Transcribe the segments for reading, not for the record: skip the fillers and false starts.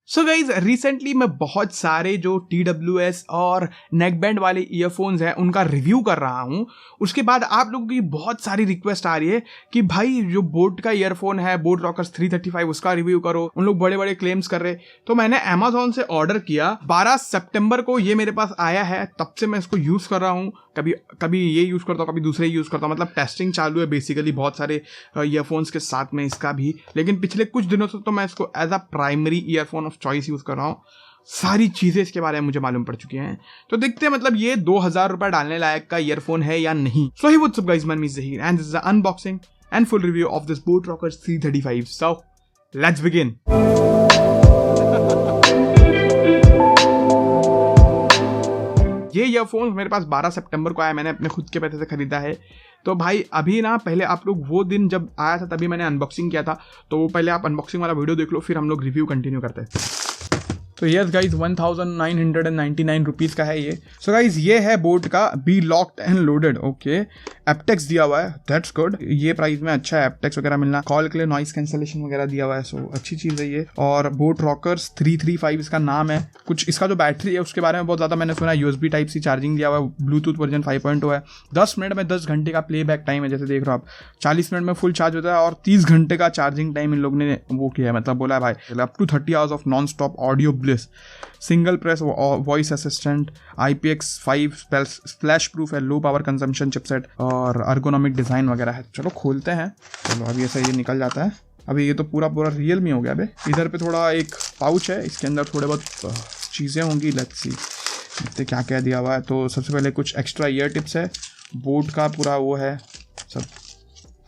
So guys recently मैं बहुत सारे जो TWS और नेकबैंड वाले ईयरफोन्स हैं उनका रिव्यू कर रहा हूँ। उसके बाद आप लोगों की बहुत सारी रिक्वेस्ट आ रही है कि भाई जो बोट का ईयरफोन है बोट रॉकर्स 335 उसका रिव्यू करो। उन लोग बड़े बड़े क्लेम्स कर रहे। तो मैंने अमेजोन से ऑर्डर किया 12 सितंबर को, ये मेरे पास आया है। तब से मैं इसको यूज कर रहा हूँ। कभी ये यूज करता हूँ, कभी दूसरे यूज करता हूँ। मतलब टेस्टिंग चालू है बेसिकली बहुत सारे ईयरफोन्स के साथ में इसका भी। लेकिन पिछले कुछ दिनों से तो मैं इसको as a primary earphone of choice use कर रहा हूँ। सारी चीजें इसके बारे में मुझे मालूम पड़ चुकी हैं। तो देखते हैं मतलब ये 2000 रुपए डालने लायक का ईयरफोन है या नहीं। So hi what's up guys, मैं Mir Zaheer and this is the unboxing and full review of this boAt Rockerz 335। So let's begin. ये ईयरफोन मेरे पास 12 सितंबर को आया। मैंने अपने खुद के पैसे से खरीदा है। तो भाई अभी ना, पहले आप लोग वो दिन जब आया था तभी मैंने अनबॉक्सिंग किया था, तो वो पहले आप अनबॉक्सिंग वाला वीडियो देख लो, फिर हम लोग रिव्यू कंटिन्यू करते हैं। तो यस गाइज 1999 रुपीज़ का है ये। सो गाइज ये है बोट का B locked and loaded. Okay, aptX दिया हुआ है, दैट्स गुड। ये प्राइस में अच्छा है एप्टेक्स वगैरह मिलना। कॉल के लिए नॉइस कैंसलेशन वगैरह दिया हुआ है, सो अच्छी चीज़ है ये। और बोट रॉकर्स 335 इसका नाम है। कुछ इसका जो बैटरी है उसके बारे में बहुत ज़्यादा मैंने सुना है। USB टाइप सी चार्जिंग दिया हुआ है। ब्लूटूथ वर्जन 5.0 है। 10 मिनट में 10 घंटे का प्ले बैक टाइम है, जैसे देख रहे हो आप। 40 मिनट में फुल चार्ज होता है और 30 घंटे का चार्जिंग टाइम इन लोग ने वो किया है। मतलब बोला है भाई up to 30 hours of non stop audio bliss, single press voice assistant, IPX5 splash proof है, लो पावर कंजम्पशन चिपसेट और अर्गोनॉमिक डिज़ाइन वगैरह है। चलो खोलते हैं। चलो अभी ऐसा ये निकल जाता है। अभी ये तो पूरा रियल में हो गया। अबे इधर पे थोड़ा एक पाउच है, इसके अंदर थोड़े बहुत चीज़ें होंगी। लेट्स सी देखते क्या क्या दिया हुआ है। तो सबसे पहले कुछ एक्स्ट्रा ईयर टिप्स है। बोट का पूरा वो है सब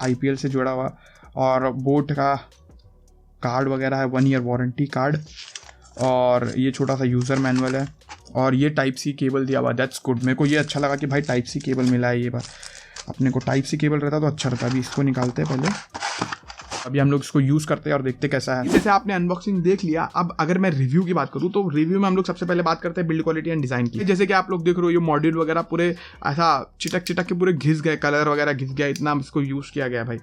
IPL से जुड़ा हुआ, और बोट का कार्ड वगैरह है, 1 ईयर वारंटी कार्ड। और ये छोटा सा यूज़र मैनुअल है। और ये टाइप सी केबल दिया हुआ, दैट्स गुड। मेरे को ये अच्छा लगा कि भाई टाइप सी केबल मिला है। ये बात अपने को टाइप सी केबल रहता तो अच्छा रहता। अभी इसको निकालते हैं पहले। अभी हम लोग इसको यूज़ करते हैं और देखते कैसा है। जैसे आपने अनबॉक्सिंग देख लिया, अब अगर मैं रिव्यू की बात करूँ तो रिव्यू में हम लोग सबसे पहले बात करते हैं बिल्ड क्वालिटी एंड डिज़ाइन की। जैसे कि आप लोग देख रहे हो ये मॉड्यूल वगैरह पूरे ऐसा चिटक के पूरे घिस गए, कलर वगैरह घिस गया, इतना इसको यूज़ किया गया भाई।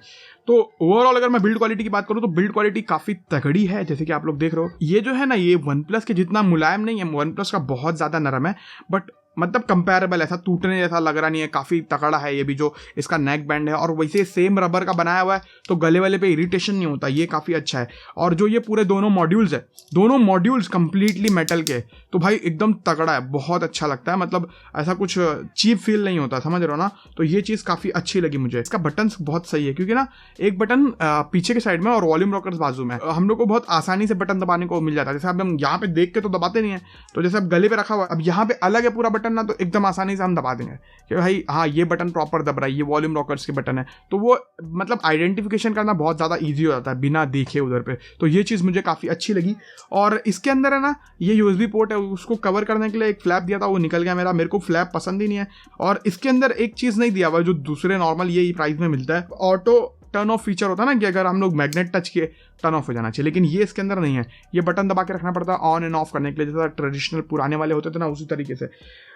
तो ओवरऑल अगर मैं बिल्ड क्वालिटी की बात करूँ तो बिल्ड क्वालिटी काफ़ी तगड़ी है। जैसे कि आप लोग देख रहे हो ये जो है ना, ये OnePlus के जितना मुलायम नहीं है। OnePlus का बहुत ज़्यादा नरम है, बट मतलब कंपेरेबल, ऐसा टूटने जैसा लग रहा नहीं है। काफ़ी तगड़ा है ये भी। जो इसका नेक बैंड है और वैसे सेम रबर का बनाया हुआ है, तो गले वाले पे इरिटेशन नहीं होता। ये काफ़ी अच्छा है। और जो ये पूरे दोनों मॉड्यूल्स है, दोनों मॉड्यूल्स कंप्लीटली मेटल के, तो भाई एकदम तगड़ा है। बहुत अच्छा लगता है। मतलब ऐसा कुछ चीप फील नहीं होता, समझ रहे हो ना। तो ये चीज़ काफ़ी अच्छी लगी मुझे। इसका बटन बहुत सही है, क्योंकि ना एक बटन पीछे के साइड में और वॉल्यूम रॉकर्स बाजू में, हम लोग को बहुत आसानी से बटन दबाने को मिल जाता है। जैसे अब हम यहाँ पे देख के तो दबाते नहीं है, तो जैसे अब गले पे रखा हुआ, अब यहाँ पे अलग है पूरा बटन ना, तो एकदम आसानी से हम दबा देंगे कि भाई हाँ ये बटन प्रॉपर दब रहा है, ये वॉल्यूम रॉकर्स के बटन है। तो वो मतलब आइडेंटिफिकेशन करना बहुत ज़्यादा ईजी हो जाता है बिना देखे उधर पे। तो ये चीज़ मुझे काफ़ी अच्छी लगी। और इसके अंदर है ना, ये USB पोर्ट है, उसको कवर करने के लिए एक फ्लैप दिया था, वो निकल गया मेरा। मेरे को फ्लैप पसंद ही नहीं है। और इसके अंदर एक चीज़ नहीं दिया हुआ जो दूसरे नॉर्मल ये प्राइस में मिलता है, ऑटो टर्न ऑफ फीचर होता है ना, कि अगर हम लोग मैग्नेट टच किए टर्न ऑफ हो जाना चाहिए, लेकिन ये इसके अंदर नहीं है। ये बटन दबा के रखना पड़ता है ऑन एंड ऑफ करने के लिए, जैसा ट्रेडिशनल पुराने वाले होते थे ना, उसी तरीके से।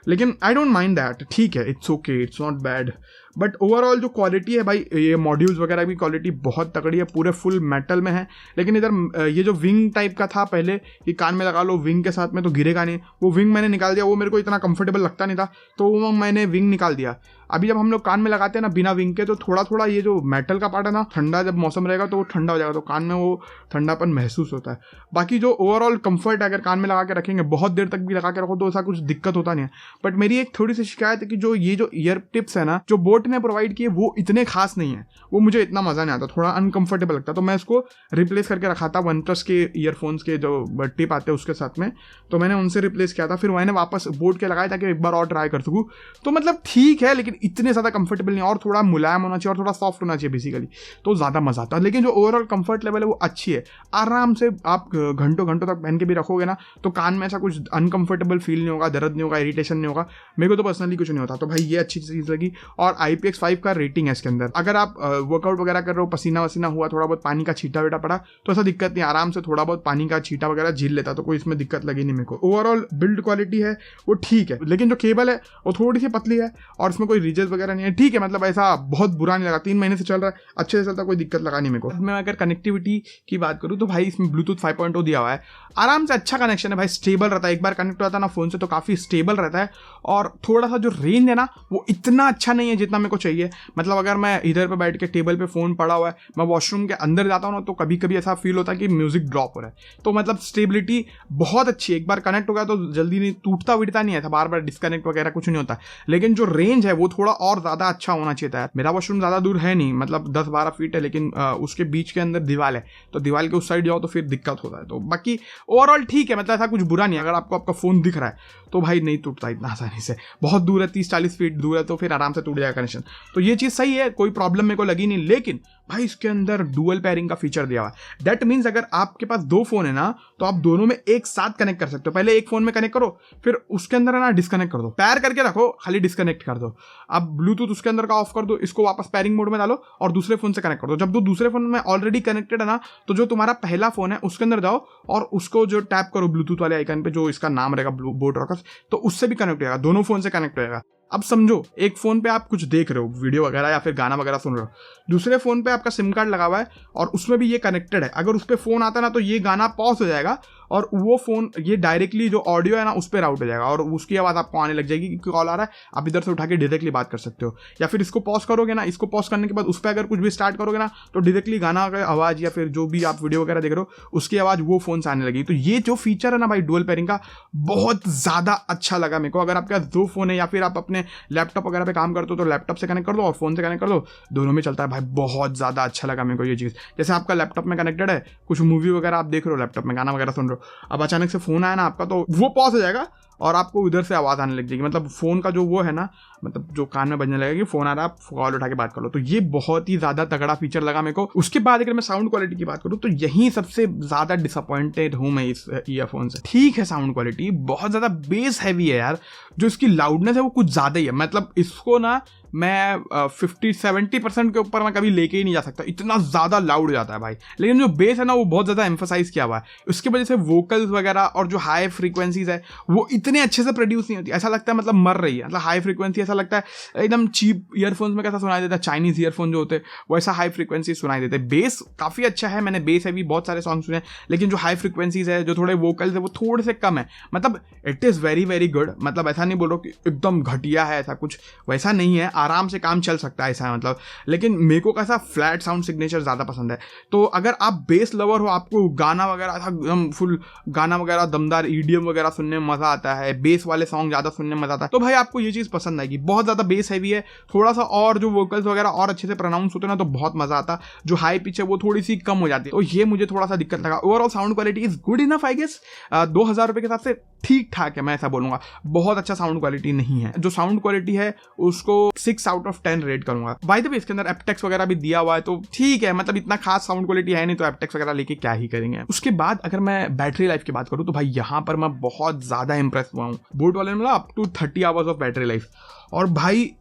लेकिन आई डोंट माइंड दैट, ठीक है, it's okay, it's not bad. But overall जो क्वालिटी है भाई, ये मॉड्यूल्स वगैरह की क्वालिटी बहुत तगड़ी है। पूरे फुल मेटल में है। लेकिन इधर ये जो विंग टाइप का था पहले, कि कान में लगा लो विंग के साथ में तो गिरेगा नहीं, वो विंग मैंने निकाल दिया। वो मेरे को इतना कंफर्टेबल लगता नहीं था, तो वो मैंने विंग निकाल दिया। अभी जब हम लोग कान में लगाते हैं ना बिना विंग के, तो थोड़ा थोड़ा ये जो मेटल का पार्ट है ना, ठंडा जब मौसम रहेगा तो वो ठंडा हो जाएगा, तो कान में वो ठंडापन महसूस होता है। बाकी जो ओवरऑल कंफर्ट है, अगर कान में लगा के रखेंगे, बहुत देर तक भी लगा के रखो तो ऐसा कुछ दिक्कत होता नहीं है। बट मेरी एक थोड़ी सी शिकायत है कि जो ये जो ईयर टिप्स है ना, जो बोट ने प्रोवाइड किए, वो इतने खास नहीं है। वो मुझे इतना मज़ा नहीं आता, थोड़ा अनकंफर्टेबल लगता। तो मैं इसको रिप्लेस करके रखा था OnePlus के ईयरफोन्स के जो टिप आते हैं उसके साथ में, तो मैंने उनसे रिप्लेस किया था। फिर मैंने वापस बोट के लगाया ताकि एक बार और ट्राई कर सकूँ। तो मतलब ठीक है, लेकिन इतने ज़्यादा कंफर्टेबल नहीं, और थोड़ा मुलायम होना चाहिए और थोड़ा सॉफ्ट होना चाहिए बेसिकली, तो ज़्यादा मज़ा आता है। लेकिन जो ओवरऑल कंफर्ट लेवल है वो अच्छी है। आराम से आप घंटों घंटों तक पहन के भी रखोगे ना, तो कान में ऐसा कुछ अनकंफर्टेबल फील नहीं होगा, दर्द नहीं होगा, इरिटेशन नहीं होगा। मेरे को तो पर्सनली कुछ नहीं होता। तो भाई ये अच्छी चीज़ लगी। और IPX5 का रेटिंग है इसके अंदर। अगर आप वर्कआउट वगैरह कर रहे हो, पसीना वसीना हुआ, थोड़ा बहुत पानी का छींटा वेटा पड़ा, तो ऐसा दिक्कत नहीं, आराम से थोड़ा बहुत पानी का छींटा वगैरह झील लेता, तो कोई इसमें दिक्कत लगी नहीं मेरे को। ओवरऑल बिल्ड क्वालिटी है वो ठीक है, लेकिन जो केबल है वो थोड़ी सी पतली है और इसमें कोई रिजेस वगैरह नहीं है। ठीक है, मतलब ऐसा बहुत बुरा नहीं लगा, 3 महीने से चल रहा है, अच्छे से चलता, कोई दिक्कत लगा नहीं मेरे को। मैं अगर कनेक्टिविटी की बात करूँ तो भाई इसमें ब्लूटूथ 5.0 दिया हुआ है, आराम से अच्छा कनेक्शन है भाई, स्टेबल रहता है, एक बार कनेक्ट होता है ना फ़ोन से तो काफ़ी स्टेबल रहता है। और थोड़ा सा जो रेंज है ना वो इतना अच्छा नहीं है जितना मेरे को चाहिए। मतलब अगर मैं इधर पे बैठ के टेबल पे फ़ोन पड़ा हुआ है, मैं वॉशरूम के अंदर जाता हूँ ना तो कभी कभी ऐसा फील होता है कि म्यूजिक ड्रॉप हो रहा है। तो मतलब स्टेबिलिटी बहुत अच्छी है, एक बार कनेक्ट हो गया तो जल्दी नहीं टूटता विटता नहीं है, बार बार डिस्कनेक्ट वगैरह कुछ नहीं होता। लेकिन जो रेंज है वो थोड़ा और ज़्यादा अच्छा होना चाहिए था। मेरा वॉशरूम ज़्यादा दूर है नहीं, मतलब 10-12 फीट है, लेकिन उसके बीच के अंदर दीवार है, तो दीवार के उस साइड जाओ तो फिर दिक्कत होता है। तो बाकी ओवरऑल ठीक है, मतलब ऐसा कुछ बुरा नहीं है। अगर आपको आपका फ़ोन दिख रहा है तो भाई नहीं टूटता इतना आसानी से, बहुत दूर है 30-40 फीट दूर है तो फिर आराम से टूट जाएगा कनेक्शन। तो ये चीज़ सही है, कोई प्रॉब्लम मेरे को लगी नहीं। लेकिन भाई इसके अंदर डुअल पेयरिंग का फीचर दिया हुआ है। दैट मीन्स अगर आपके पास 2 फोन है ना तो आप दोनों में एक साथ कनेक्ट कर सकते हो। पहले एक फोन में कनेक्ट करो, फिर उसके अंदर है ना डिस्कनेक्ट कर दो, पैर करके रखो, खाली डिस्कनेक्ट कर दो। अब ब्लूटूथ उसके अंदर का ऑफ कर दो, इसको वापस पेयरिंग मोड में डालो और दूसरे फोन से कनेक्ट कर दो। जब दूसरे फोन में ऑलरेडी कनेक्टेड है ना तो जो तुम्हारा पहला फोन है उसके अंदर जाओ और उसको जो टैप करो ब्लूटूथ वाले आइकन पे, जो इसका नाम रहेगा बोट रॉकर्स, तो उससे भी कनेक्ट होगा, दोनों फोन से कनेक्ट होगा। अब समझो एक फोन पे आप कुछ देख रहे हो, वीडियो वगैरह या फिर गाना वगैरह सुन रहे हो, दूसरे फोन पे आपका सिम कार्ड लगा हुआ है और उसमें भी ये कनेक्टेड है। अगर उस पर फोन आता है ना तो ये गाना पॉज हो जाएगा और वो फोन ये डायरेक्टली जो ऑडियो है ना उस पर राउट हो जाएगा और उसकी आवाज़ आपको आने लग जाएगी कि कॉल आ रहा है, आप इधर से उठा के डायरेक्टली बात कर सकते हो। या फिर इसको पॉज करोगे ना, इसको पॉज करने के बाद उस पर अगर कुछ भी स्टार्ट करोगे ना तो डायरेक्टली गाना का आवाज़ या फिर जो भी आप वीडियो वगैरह देख रहे हो उसकी आवाज़ वो फोन से आने लगी। तो ये जो फीचर है ना भाई डुअल पेयरिंग का, बहुत ज़्यादा अच्छा लगा मेरे को। अगर आपके पास 2 फोन है या फिर आप अपने लैपटॉप वगैरह पे काम करते हो तो लैपटॉप से कनेक्ट कर दो और फोन से कनेक्ट कर दो, दोनों में चलता है भाई। बहुत ज़्यादा अच्छा लगा मेरे को ये चीज़। जैसे आपका लैपटॉप में कनेक्टेड है, कुछ मूवी वगैरह आप देख रहे हो लैपटॉप में, गाना वगैरह सुन रहे हो, अब अचानक से फोन आया ना आपका तो वो पॉज हो जाएगा और आपको इधर से आवाज़ आने लग जाएगी। मतलब फ़ोन का जो वो है ना, मतलब जो कान में बजने लगेगा कि फ़ोन आ रहा है, आप कॉल उठा के बात कर लो। तो ये बहुत ही ज़्यादा तगड़ा फीचर लगा मेरे को। उसके बाद अगर मैं साउंड क्वालिटी की बात करूँ तो यही सबसे ज़्यादा डिसअपॉइंटेड हूँ मैं इस ईयरफोन से। ठीक है साउंड क्वालिटी बहुत ज़्यादा बेस हैवी है यार, जो इसकी लाउडनेस है वो कुछ ज़्यादा ही है। मतलब इसको ना मैं 50-70% के ऊपर मैं कभी लेके ही नहीं जा सकता, इतना ज़्यादा लाउड हो जाता है भाई। लेकिन जो बेस है ना वो बहुत ज़्यादा एम्फोसाइज किया हुआ है, उसकी वजह से वोकल्स वगैरह और जो हाई फ्रीक्वेंसीज है वो इतने अच्छे से प्रोड्यूस नहीं होती। ऐसा लगता है मतलब मर रही है, मतलब हाई फ्रीक्वेंसी ऐसा लगता है एकदम चीप ईयरफोन्स में कैसा सुनाई देता है, चाइनीज़ ईयरफोन जो होते हैं वैसा हाई फ्रीक्वेंसी सुनाई देते हैं। बेस काफ़ी अच्छा है, मैंने बेस है भी बहुत सारे सॉन्ग सुने, लेकिन जो हाई फ्रीक्वेंसीज है, जो थोड़े वोकल्स है वो थोड़े से कम है। मतलब it is very very good, मतलब ऐसा नहीं बोल रहा कि एकदम घटिया है, ऐसा कुछ वैसा नहीं है, आराम से काम चल सकता है ऐसा है मतलब। लेकिन मेरे को कैसा फ्लैट साउंड सिग्नेचर ज़्यादा पसंद है। तो अगर आप बेस लवर हो, आपको गाना वगैरह एकदम फुल गाना वगैरह दमदार ईडीएम वगैरह सुनने में मज़ा आता है, बेस वाले सॉन्ग ज़्यादा सुनने में मज़ा आता है, तो भाई आपको ये चीज़ पसंद आएगी। बहुत ज़्यादा बेस हैवी है, थोड़ा सा और जो वोकल्स वगैरह और अच्छे से प्रोनाउंस होते हैं ना तो बहुत मज़ा आता। जो हाई पिच है वो थोड़ी सी कम हो जाती है, तो ये मुझे थोड़ा सा दिक्कत लगा। Overall sound quality is good enough I guess, 2000 रुपये के हिसाब से ठीक ठाक है, मैं ऐसा बोलूँगा। बहुत अच्छा साउंड क्वालिटी नहीं है, जो साउंड क्वालिटी है उसको 6 आउट ऑफ 10 रेट करूँगा। बाय द वे इसके अंदर एप्टेक्स वगैरह भी दिया हुआ है तो ठीक है, मतलब इतना खास साउंड क्वालिटी है नहीं तो एप्टेक्स वगैरह लेके क्या ही करेंगे। उसके बाद अगर मैं बैटरी लाइफ की बात करूँ तो भाई यहाँ पर मैं बहुत ज़्यादा इंप्रेस हुआ हूँ। बोट वाले में up to 30 hours of battery life, और भाई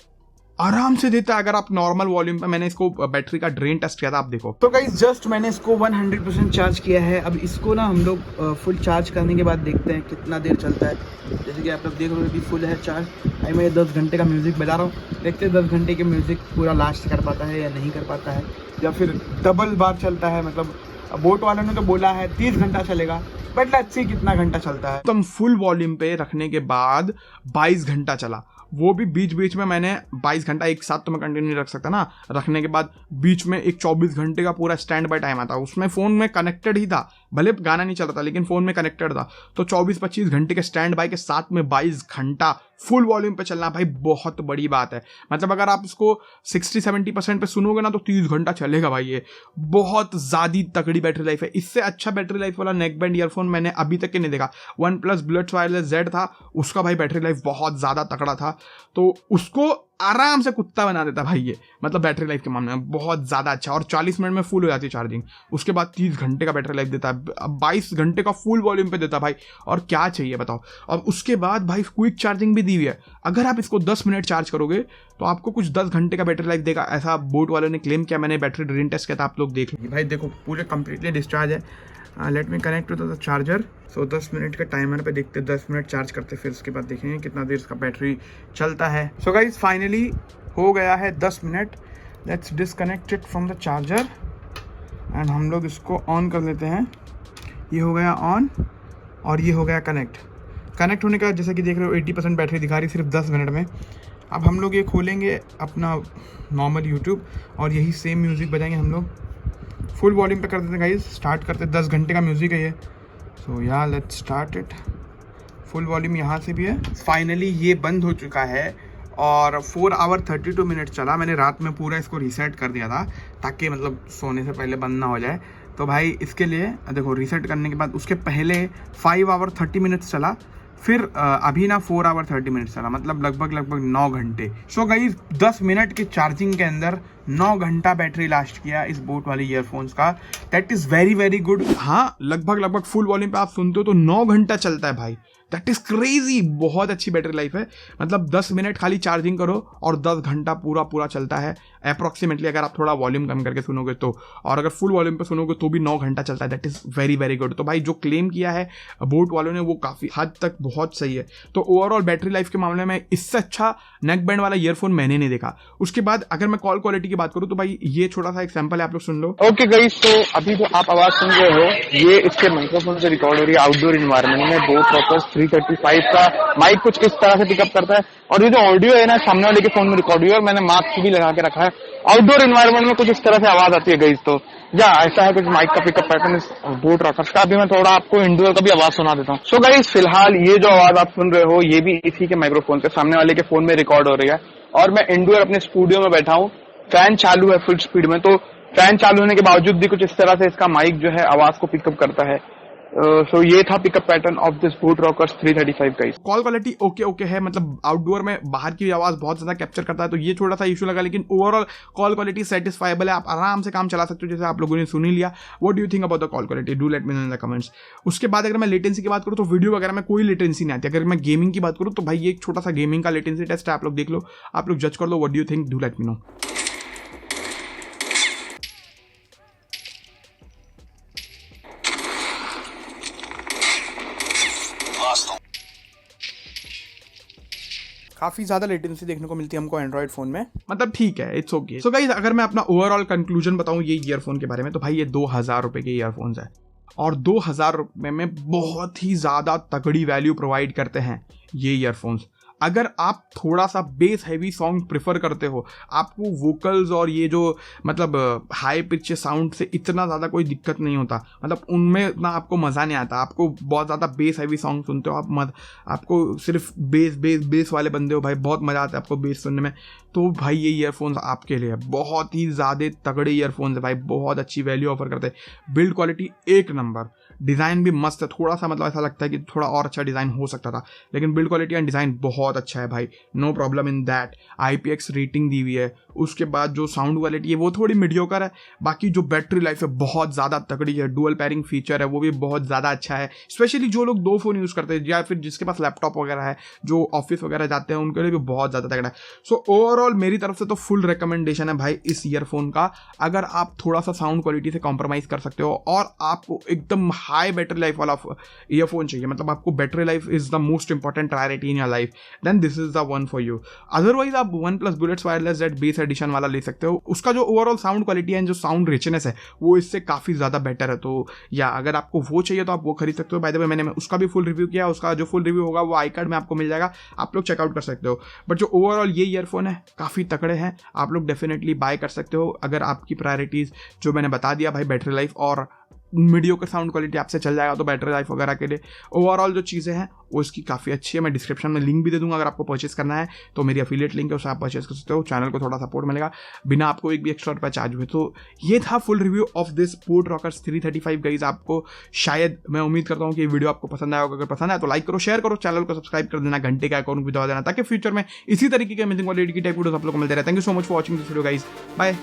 आराम से देता है अगर आप नॉर्मल वॉल्यूम पे। मैंने इसको बैटरी का ड्रेन टेस्ट किया था, आप देखो। तो गाइस जस्ट मैंने इसको 100% चार्ज किया है। अब इसको ना हम लोग फुल चार्ज करने के बाद देखते हैं कितना देर चलता है। जैसे कि आप लोग देख रहे हो अभी फुल है चार्ज। भाई मैं 10 घंटे का म्यूज़िक बजा रहा हूँ, देखते हैं 10 घंटे के म्यूज़िक पूरा लास्ट कर पाता है या नहीं कर पाता है, या फिर डबल बार चलता है। मतलब बोट वालों ने तो बोला है 30 घंटा चलेगा, बट लेट्स सी कितना घंटा चलता है। तो हम फुल वॉल्यूम पे रखने के बाद 22 घंटा चला, वो भी बीच बीच में मैंने 22 घंटा एक साथ तो मैं कंटिन्यू नहीं रख सकता ना, रखने के बाद बीच में एक 24 घंटे का पूरा स्टैंड बाय टाइम आता। उसमें फ़ोन में कनेक्टेड ही था, भले गाना नहीं चल रहा था लेकिन फ़ोन में कनेक्टेड था। तो 24-25 घंटे के स्टैंड बाय के साथ में 22 घंटा फुल वॉल्यूम पे चलना भाई बहुत बड़ी बात है। मतलब अगर आप इसको 60-70% पे सुनोगे ना तो 30 घंटा चलेगा भाई, ये बहुत ज़्यादा तगड़ी बैटरी लाइफ है। इससे अच्छा बैटरी लाइफ वाला नेक बैंड ईयरफोन मैंने अभी तक के नहीं देखा। OnePlus Bullets Wireless Z था, उसका भाई बैटरी लाइफ बहुत ज़्यादा तगड़ा था, तो उसको आराम से कुत्ता बना देता भाई ये, मतलब बैटरी लाइफ के मामले में बहुत ज़्यादा अच्छा। और 40 मिनट में फुल हो जाती है चार्जिंग, उसके बाद 30 घंटे का बैटरी लाइफ देता है, 22 घंटे का फुल वॉल्यूम पे देता है भाई, और क्या चाहिए बताओ। और उसके बाद भाई क्विक चार्जिंग भी दी हुई है, अगर आप इसको 10 मिनट चार्ज करोगे तो आपको कुछ 10 घंटे का बैटरी लाइफ देगा, ऐसा बोट वालों ने क्लेम किया। मैंने बैटरी ड्रेन टेस्ट किया था, आप लोग देख लीजिए भाई, देखो पूरे कंप्लीटली डिस्चार्ज है। Let me connect to the charger. So 10 minute के टाइमर पे देखते, 10 मिनट चार्ज करते, फिर उसके बाद देखेंगे कितना देर इसका बैटरी चलता है। सो गाइस फाइनली हो गया है 10 minute. Let's disconnect it from the charger. And हम लोग इसको ऑन कर लेते हैं। ये हो गया ऑन और ये हो गया कनेक्ट होने का जैसा कि देख रहे हो 80% बैटरी दिखा रही सिर्फ 10 मिनट में। अब हम लोग ये खोलेंगे अपना नॉर्मल यूट्यूब और यही सेम म्यूज़िक बजाएंगे हम लोग। फुल वॉल्यूम पे कर देते हैं गाइस, स्टार्ट करते। 10 घंटे का म्यूज़िक है ये। सो या let's start it. Full volume यहाँ से भी है। फाइनली ये बंद हो चुका है और 4 आवर 32 मिनट चला। मैंने रात में पूरा इसको रीसेट कर दिया था ताकि मतलब सोने से पहले बंद ना हो जाए। तो भाई इसके लिए देखो रीसेट करने के बाद उसके पहले 5 आवर 30 मिनट्स चला, फिर अभी ना 4 आवर 30 मिनट्स चला, मतलब लगभग 9 घंटे। सो गाइस 10 मिनट की चार्जिंग के अंदर 9 घंटा बैटरी लास्ट किया इस बोट वाले ईयरफोन्स का। That is very very good. हाँ, लगभग फुल वॉल्यूम पे आप सुनते हो तो 9 घंटा चलता है भाई। That is crazy. बहुत अच्छी बैटरी लाइफ है। मतलब 10 मिनट खाली चार्जिंग करो और 10 घंटा पूरा चलता है अप्रॉक्सीमेटली, अगर आप थोड़ा वॉल्यूम कम करके सुनोगे तो। और अगर फुल वॉल्यूम पे सुनोगे तो भी 9 घंटा चलता है। That is very very good. तो भाई जो क्लेम किया है बोट वालों ने वो काफ़ी हद तक बहुत सही है। तो ओवरऑल बैटरी लाइफ के मामले में इससे अच्छा नेक बैंड वाला ईयरफोन मैंने नहीं देखा। उसके बाद अगर मैं कॉल क्वालिटी की बात करूँ तो भाई ये छोटा सा एक सैंपल है, आप लोग सुन लो। ओके गाइस, तो अभी जो आप आवाज सुन रहे हो ये इसके माइक्रोफोन से रिकॉर्ड हो रही है आउटडोर इन्वायरमेंट में। बोट रॉकर्स 335 का माइक कुछ इस तरह से पिकअप करता है और ये जो ऑडियो है ना सामने वाले के फोन में रिकॉर्ड हुई है और मैंने मास्क भी लगा के रखा है। आउटडोर इन्वायरमेंट में कुछ इस तरह से आवाज आती है गाइस। तो या ऐसा है कुछ माइक का पिकअप पैटर्न इस बोट रॉकर्स का। अभी मैं थोड़ा आपको इंडोर का भी आवाज सुना देता हूँ। सो गाइस फिलहाल ये जो आवाज आप सुन रहे हो ये भी इसी के माइक्रोफोन से सामने वाले के फोन में रिकॉर्ड हो रही है और मैं इंडोर अपने स्टूडियो में बैठा हूँ। फैन चालू है फुल स्पीड में, तो फैन चालू होने के बावजूद भी कुछ इस तरह से इसका माइक जो है आवाज को पिकअप करता है। सो ये था pickup pattern of this boAt Rockerz 335 guys. Call quality okay है, मतलब आउटडोर में बाहर की आवाज बहुत ज्यादा कैप्चर करता है तो ये थोड़ा सा इशू लगा, लेकिन ओवरऑल कॉल क्वालिटी सेटिस्फाइबल है। आप आराम से काम चला सकते हो जैसे आप लोगों ने सुन ही लिया। What do you think about the call quality? Do let me no in the comments. उसके बाद अगर मैं लेटेंसी की बात करूँ तो वीडियो वगैरह में कोई लेटेंसी नहीं आती। अगर मैं गेमिंग की बात करूँ तो भाई ये एक छोटा सा गेमिंग का लेटेंसी टेस्ट है, आप लोग देख लो, आप लोग जज कर लो। What do you think? Do let me know. काफी ज्यादा लेटेंसी देखने को मिलती है हमको एंड्रॉइड फोन में, मतलब ठीक है, इट्स ओके। सो गाइस अगर मैं अपना ओवरऑल कंक्लूजन बताऊं ये ईयरफोन के बारे में तो भाई ये 2000 रुपए के ईयरफोन्स है और 2000 रुपए में बहुत ही ज्यादा तगड़ी वैल्यू प्रोवाइड करते हैं ये ईयरफोन्स। अगर आप थोड़ा सा बेस हैवी सॉन्ग प्रेफर करते हो, आपको वोकल्स और ये जो मतलब हाई पिच साउंड से इतना ज़्यादा कोई दिक्कत नहीं होता, मतलब उनमें इतना आपको मज़ा नहीं आता। आपको बहुत ज़्यादा बेस हैवी सॉन्ग सुनते हो आप, आपको सिर्फ बेस वाले बंदे हो भाई, बहुत मज़ा आता है आपको बेस सुनने में, तो भाई ये ईयरफोन्स आपके लिए बहुत ही ज़्यादा तगड़े ईयरफोन्स है भाई। बहुत अच्छी वैल्यू ऑफर करते हैं। बिल्ड क्वालिटी एक नंबर, डिज़ाइन भी मस्त है। थोड़ा सा मतलब ऐसा लगता है कि थोड़ा और अच्छा डिज़ाइन हो सकता था, लेकिन बिल्ड क्वालिटी एंड डिज़ाइन बहुत अच्छा है भाई, no problem in that. IPX rating दी हुई है। उसके बाद जो साउंड क्वालिटी है वो थोड़ी मीडियोकर है। बाकी जो बैटरी लाइफ है बहुत ज़्यादा तगड़ी है। डुअल पैरिंग फीचर है वो भी बहुत ज़्यादा अच्छा है। स्पेशली जो लोग 2 फोन यूज़ करते हैं या फिर जिसके पास लैपटॉप वगैरह है, जो ऑफिस वगैरह जाते हैं, उनके लिए भी बहुत ज़्यादा तगड़ा है। सो ओवरऑल मेरी तरफ से तो फुल रिकमेंडेशन है भाई इस ईयरफोन का। अगर आप थोड़ा सा साउंड क्वालिटी से कॉम्प्रोमाइज़ कर सकते हो और आपको एकदम हाई बैटरी लाइफ वाला ईयरफोन चाहिए, मतलब आपको battery life is the most important priority in your life, then this is the one for you. Otherwise आप OnePlus Bullets Wireless Z base edition वाला ले सकते हो। उसका जो ओवरऑल साउंड क्वालिटी है, जो साउंड रिचनेस है, वो इससे काफ़ी ज़्यादा बेटर है। तो या अगर आपको वो चाहिए तो आप वो खरीद सकते हो। बाय द वे मैंने उसका भी फुल रिव्यू किया, उसका जो फुल रिव्यू होगा वो आई कार्ड में आपको मिल जाएगा, आप लोग चेकआउट कर सकते हो। बट जो ओवरऑल ये ईयरफोन है काफ़ी तगड़े हैं, आप लोग डेफिनेटली बाय कर सकते हो अगर आपकी प्रायोरिटीज़ जो मैंने बता दिया भाई, बैटरी लाइफ और मीडियोकर साउंड क्वालिटी आपसे चल जाएगा तो बैटरी लाइफ वगैरह के लिए ओवरऑल जो चीज़ें हैं वो इसकी काफ़ी अच्छी है। मैं डिस्क्रिप्शन में लिंक भी दे दूंगा, अगर आपको परचेस करना है तो मेरी अफिलिएट लिंक है, उससे आप परचेस कर सकते हो। चैनल को थोड़ा सपोर्ट मिलेगा बिना आपको एक भी एक्स्ट्रा रुपया चार्ज हुए। तो ये था full review of this boAt Rockerz 335 guys. आपको शायद, मैं उम्मीद करता हूँ कि ये वीडियो आपको पसंद आया होगा। अगर पसंद आया तो लाइक करो, शेयर करो, चैनल को सब्सक्राइब कर देना, घंटे का आइकॉन भी दबा देना, ताकि फ्यूचर में इसी तरीके के अमेजिंग क्वालिटी की टाइप वीडियोस आप लोगों को मिलते रहे। Thank you so much for watching this video guys, bye.